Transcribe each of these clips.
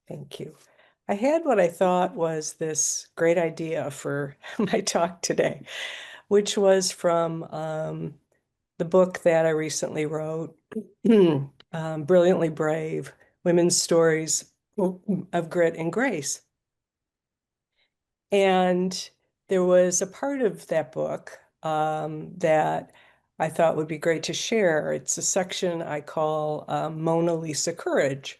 Thank you. I had what I thought was this great idea for my talk today, which was from the book that I recently wrote, Brilliantly Brave, Women's Stories of Grit and Grace. And there was a part of that book that I thought would be great to share. It's a section I call Mona Lisa Courage.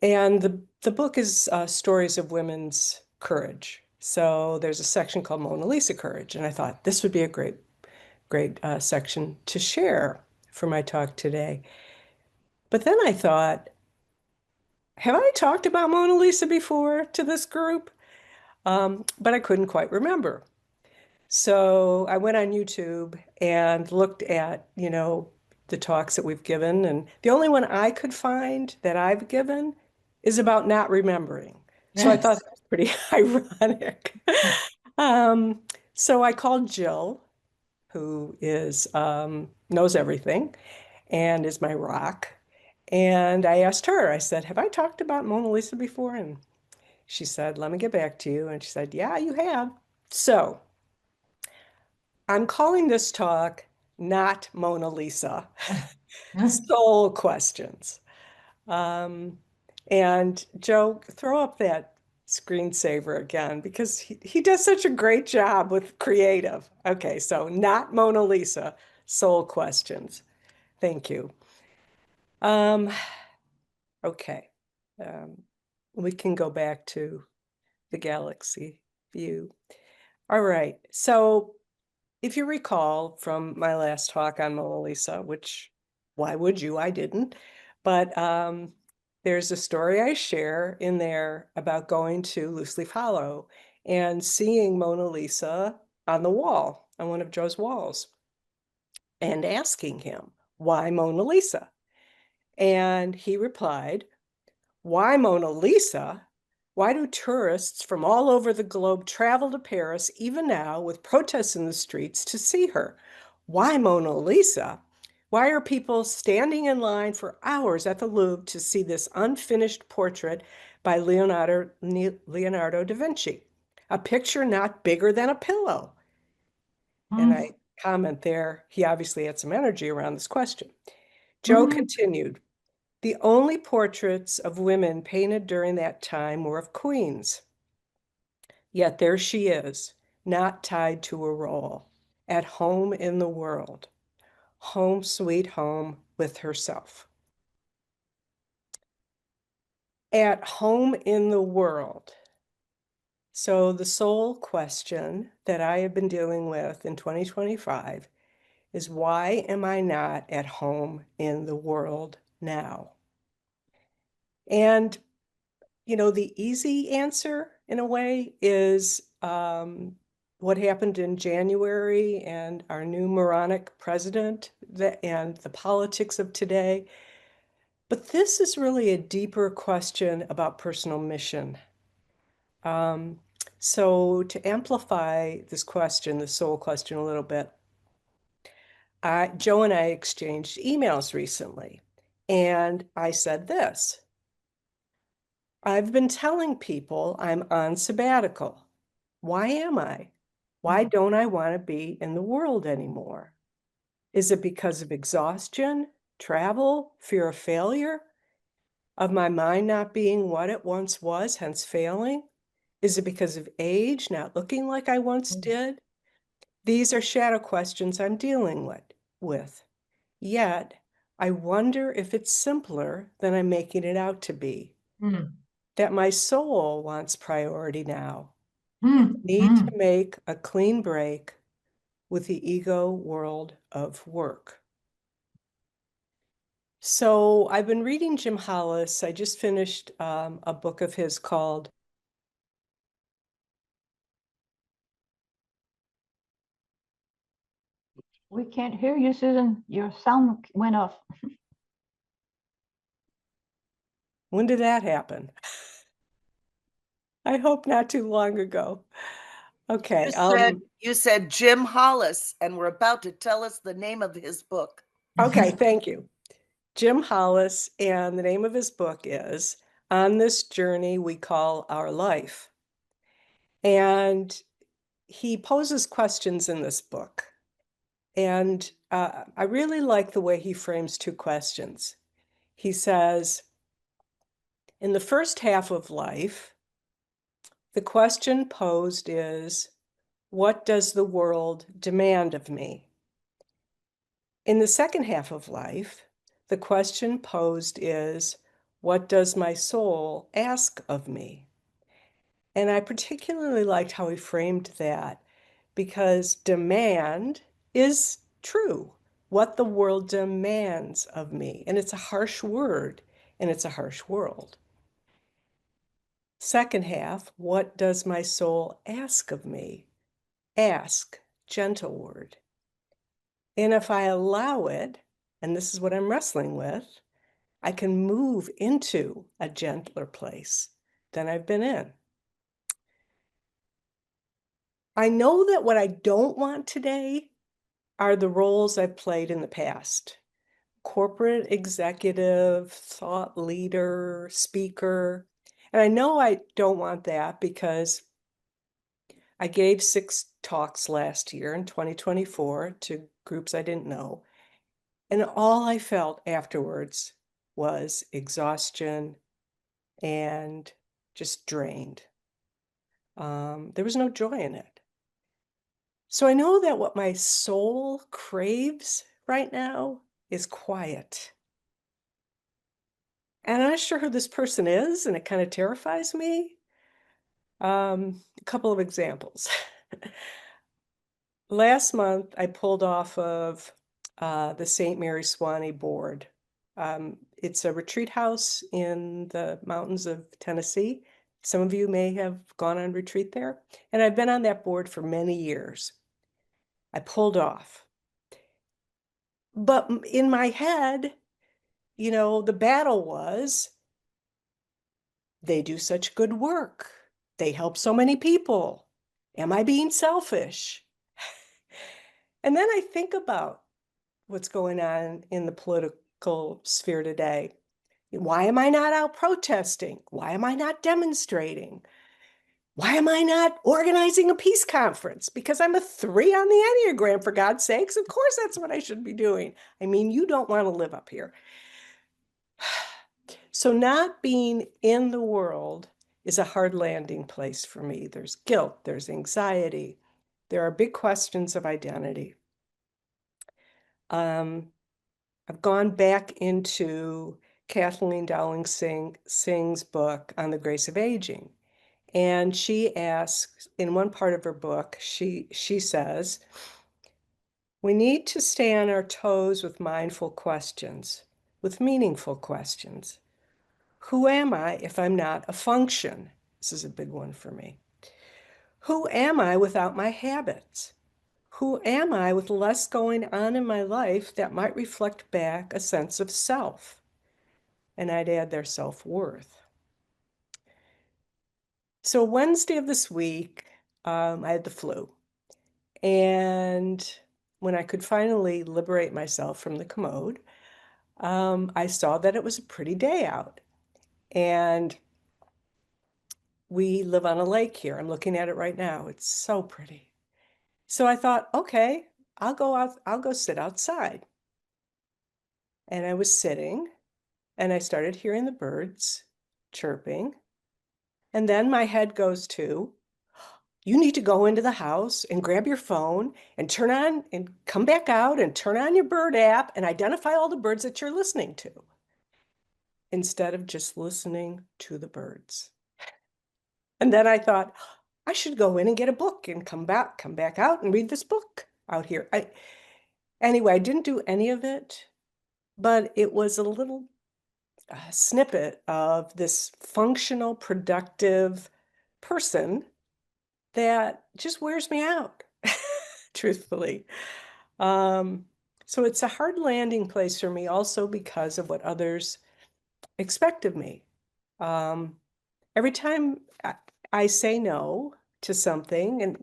And the book is stories of women's courage. So there's a section called Mona Lisa Courage, and I thought this would be a great section to share for my talk today. But then I thought, have I talked about Mona Lisa before to this group? But I couldn't quite remember. So I went on YouTube and looked at, the talks that we've given, and the only one I could find that I've given is about not remembering. So I thought that was pretty ironic. Um, so I called Jill, who is knows everything and is my rock. And I asked her, I said, have I talked about Mona Lisa before? And she said, let me get back to you. And she said, yeah, you have. So I'm calling this talk Not Mona Lisa, Soul Questions. Um, and Joe, throw up that screensaver again because he does such a great job with creative. Okay, so Not Mona Lisa, Soul Questions. Thank you. Um, okay, um, we can go back to the galaxy view. All right, so if you recall from my last talk on Mona Lisa, which why would you? I didn't. But there's a story I share in there about going to Loose Leaf Hollow and seeing Mona Lisa on the wall, on one of Joe's walls, and asking him, why Mona Lisa? And he replied, why Mona Lisa? Why do tourists from all over the globe travel to Paris, even now, with protests in the streets to see her? Why Mona Lisa? Why are people standing in line for hours at the Louvre to see this unfinished portrait by Leonardo da Vinci? A picture not bigger than a pillow. And I comment there, he obviously had some energy around this question. Joe continued, the only portraits of women painted during that time were of queens. Yet there she is, not tied to a role, at home in the world, home sweet home with herself. At home in the world. So the sole question that I have been dealing with in 2025 is, why am I not at home in the world now? And the easy answer, in a way, is what happened in January and our new moronic president and the politics of today. But this is really a deeper question about personal mission. So to amplify this question, the soul question, a little bit, Joe and I exchanged emails recently, and I said this. I've been telling people I'm on sabbatical. Why am I? Why don't I want to be in the world anymore? Is it because of exhaustion, travel, fear of failure, of my mind not being what it once was, hence failing? Is it because of age, not looking like I once did? These are shadow questions I'm dealing with. Yet, I wonder if it's simpler than I'm making it out to be. That my soul wants priority now. Need to make a clean break with the ego world of work. So I've been reading Jim Hollis. I just finished a book of his called We can't hear you, Susan. Your sound went off. When did that happen? I hope not too long ago. Okay. You said Jim Hollis, and we're about to tell us the name of his book. Okay, thank you. Jim Hollis, and the name of his book is on this journey we call our life. And he poses questions in this book. And I really like the way he frames two questions. He says, in the first half of life, the question posed is, what does the world demand of me? In the second half of life, the question posed is, what does my soul ask of me? And I particularly liked how he framed that because demand is true, what the world demands of me. And it's a harsh word, and it's a harsh world. Second half, what does my soul ask of me? Ask, gentle word. And if I allow it, and this is what I'm wrestling with, I can move into a gentler place than I've been in. I know that what I don't want today are the roles I've played in the past. Corporate executive, thought leader, speaker. And I know I don't want that because I gave 6 talks last year in 2024 to groups I didn't know. And all I felt afterwards was exhaustion and just drained. There was no joy in it. So I know that what my soul craves right now is quiet. And I'm not sure who this person is, and it kind of terrifies me. A couple of examples. Last month, I pulled off of the St. Mary Swanee board. It's a retreat house in the mountains of Tennessee. Some of you may have gone on retreat there. And I've been on that board for many years. I pulled off. But in my head, you know, the battle was, they do such good work. They help so many people. Am I being selfish? And then I think about what's going on in the political sphere today. Why am I not out protesting? Why am I not demonstrating? Why am I not organizing a peace conference? Because I'm a 3 on the Enneagram, for God's sakes. Of course, that's what I should be doing. I mean, you don't want to live up here. So not being in the world is a hard landing place for me. There's guilt, there's anxiety. There are big questions of identity. I've gone back into Kathleen Dowling Singh's book on the grace of aging. And she asks, in one part of her book, she says, we need to stay on our toes with mindful questions, with meaningful questions. Who am I if I'm not a function? This is a big one for me. Who am I without my habits? Who am I with less going on in my life that might reflect back a sense of self? And I'd add their self-worth. So Wednesday of this week, I had the flu. And when I could finally liberate myself from the commode, I saw that it was a pretty day out. And we live on a lake here. I'm looking at it right now. It's so pretty. So I thought, okay, I'll go sit outside. And I was sitting and I started hearing the birds chirping. And then my head goes to, you need to go into the house and grab your phone and turn on and come back out and turn on your bird app and identify all the birds that you're listening to instead of just listening to the birds. And then I thought, I should go in and get a book and come back out and read this book out here. Anyway, I didn't do any of it, but it was a little snippet of this functional, productive person that just wears me out, truthfully. So it's a hard landing place for me also because of what others expect of me. Every time I say no to something, and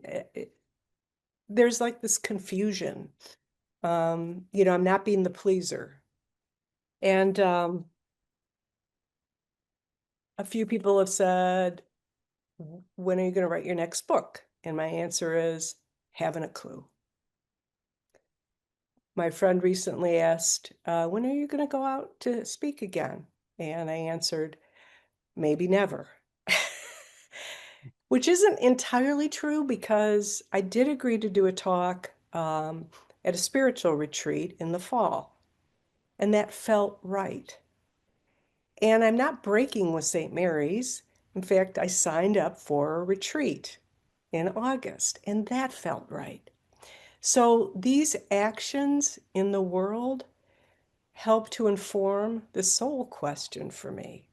there's like this confusion. I'm not being the pleaser. And a few people have said, when are you going to write your next book? And my answer is, haven't a clue. My friend recently asked, when are you going to go out to speak again? And I answered, maybe never. Which isn't entirely true, because I did agree to do a talk at a spiritual retreat in the fall, and that felt right. And I'm not breaking with St. Mary's. In fact, I signed up for a retreat in August, and that felt right. So these actions in the world help to inform the soul question for me,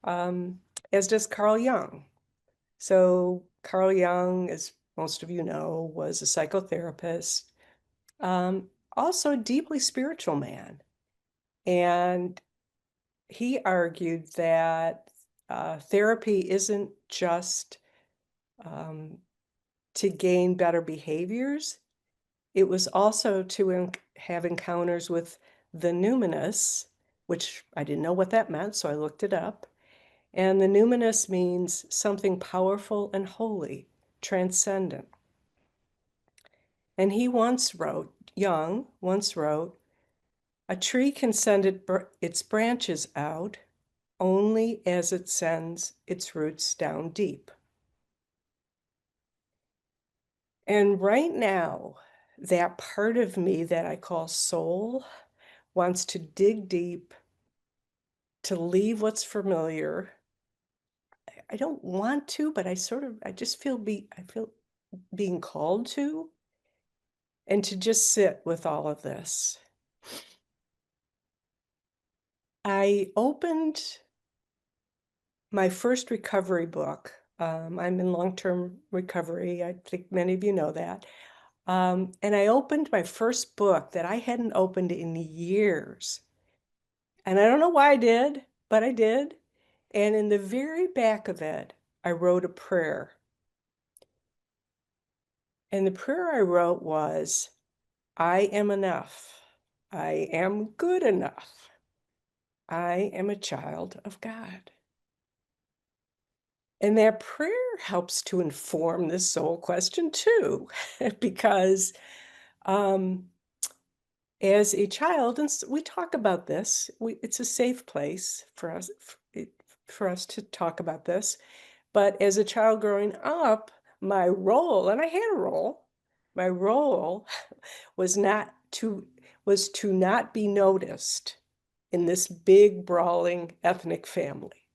as does Carl Jung. So Carl Jung, as most of you know, was a psychotherapist, also a deeply spiritual man. And he argued that therapy isn't just to gain better behaviors. It was also to have encounters with the numinous, which I didn't know what that meant, so I looked it up. And the numinous means something powerful and holy, transcendent. And he once wrote, Jung once wrote, a tree can send its branches out only as it sends its roots down deep. And right now, that part of me that I call soul wants to dig deep, to leave what's familiar. I don't want to, but I just feel being called to, and to just sit with all of this. I opened my first recovery book. I'm in long-term recovery. I think many of you know that. And I opened my first book that I hadn't opened in years. And I don't know why I did, but I did. And in the very back of it, I wrote a prayer. And the prayer I wrote was, I am enough. I am good enough. I am a child of God. And that prayer helps to inform this soul question too, because as a child, and we talk about this, it's a safe place for us to talk about this. But as a child growing up, my role, and I had a role, my role was to not be noticed in this big, brawling ethnic family,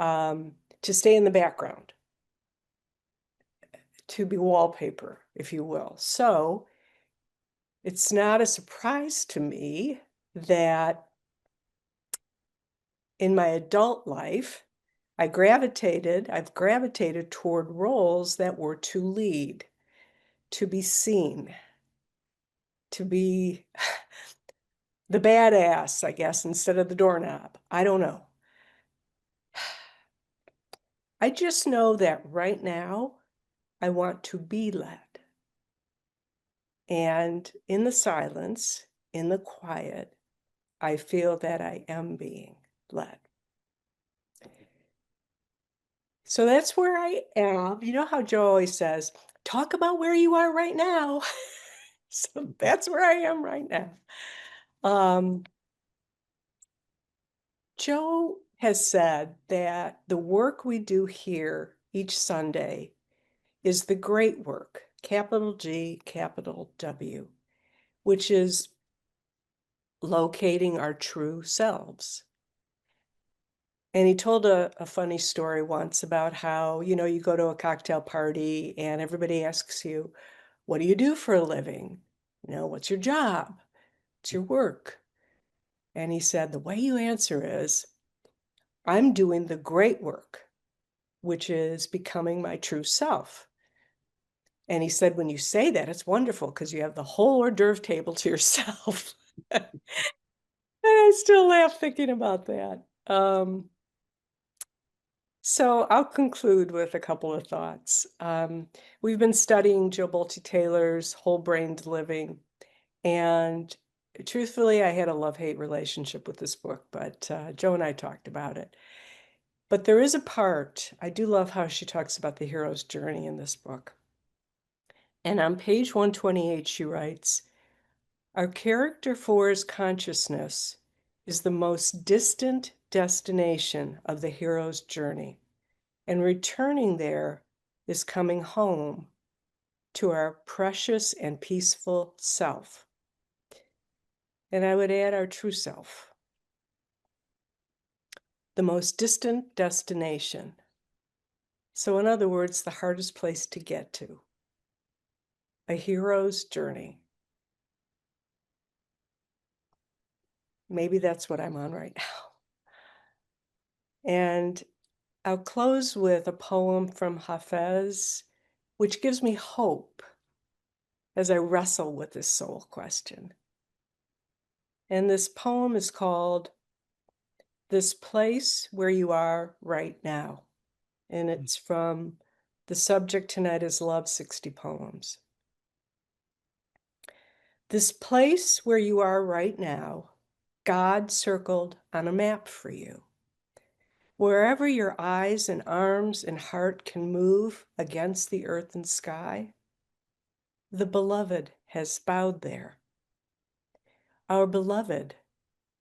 to stay in the background, to be wallpaper, if you will. So it's not a surprise to me that in my adult life, I've gravitated toward roles that were to lead, to be seen, to be the badass, I guess, instead of the doorknob. I don't know. I just know that right now, I want to be led. And in the silence, in the quiet, I feel that I am being led. So that's where I am. You know how Joe always says, talk about where you are right now. So that's where I am right now. Joe has said that the work we do here each Sunday is the great work, capital G, capital W, which is locating our true selves. And he told a funny story once about how, you go to a cocktail party and everybody asks you, what do you do for a living? What's your job? What's your work? And he said, the way you answer is, I'm doing the great work, which is becoming my true self. And he said, when you say that, it's wonderful because you have the whole hors d'oeuvre table to yourself. And I still laugh thinking about that. So I'll conclude with a couple of thoughts. We've been studying Jill Bolte Taylor's Whole-Brained Living, and truthfully, I had a love-hate relationship with this book, but Joe and I talked about it. But there is a part, I do love how she talks about the hero's journey in this book. And on page 128, she writes, "Our character 4's consciousness is the most distant destination of the hero's journey, and returning there is coming home to our precious and peaceful self." And I would add our true self. The most distant destination. So in other words, the hardest place to get to. A hero's journey. Maybe that's what I'm on right now. And I'll close with a poem from Hafez, which gives me hope as I wrestle with this soul question. And this poem is called "This Place Where You Are Right Now." And it's from the subject tonight is Love 60 Poems. This place where you are right now, God circled on a map for you. Wherever your eyes and arms and heart can move against the earth and sky, the beloved has bowed there. Our beloved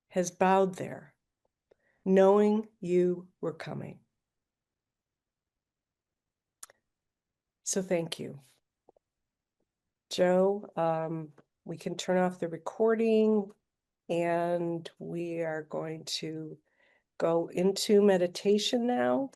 has bowed there, knowing you were coming. So thank you. Joe, we can turn off the recording and we are going to go into meditation now.